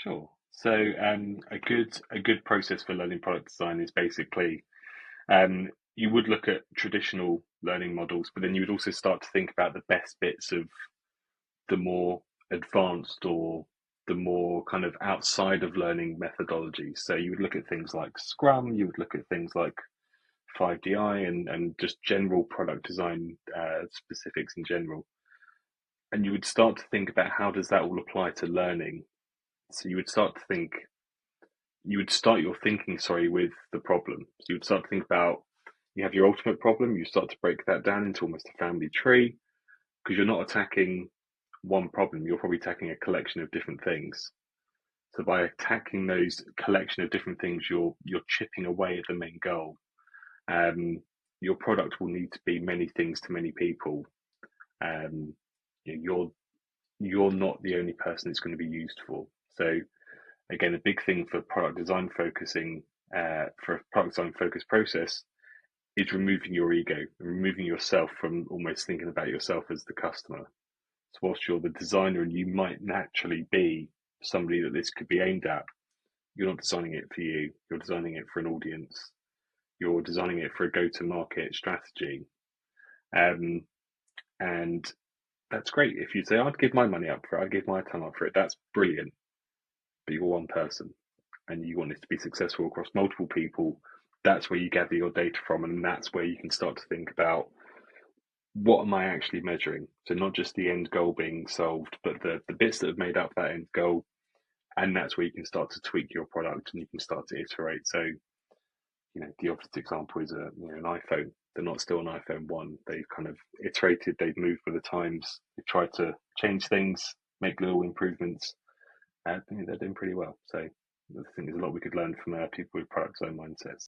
Sure. So a good process for learning product design is basically you would look at traditional learning models, but then you would also start to think about the best bits of the more advanced or the more kind of outside of learning methodologies. So you would look at things like Scrum, you would look at things like 5DI and just general product design specifics in general. And you would start to think about how does that all apply to learning. So you would start your thinking, sorry, with the problem. So you would start to think about you have your ultimate problem, you start to break that down into almost a family tree because you're not attacking one problem, you're probably attacking a collection of different things. So by attacking those collection of different things, you're chipping away at the main goal. Um, your product will need to be many things to many people. Um, you're not the only person it's going to be used for. So again, a big thing for product design focusing for a product design focused process is removing your ego, removing yourself from almost thinking about yourself as the customer. So whilst you're the designer and you might naturally be somebody that this could be aimed at, you're not designing it for you. You're designing it for an audience. You're designing it for a go-to-market strategy. Um, and that's great. If you say, I'd give my money up for it, I'd give my time up for it, that's brilliant. But you're one person and you want it to be successful across multiple people. That's where you gather your data from. And that's where you can start to think about what am I actually measuring? So not just the end goal being solved, but the bits that have made up that end goal. And that's where you can start to tweak your product and you can start to iterate. So, the obvious example is an iPhone. They're not still an iPhone 1. They've kind of iterated, they've moved with the times, they've tried to change things, make little improvements. I think they're doing pretty well. So I think there's a lot we could learn from people with product design mindsets.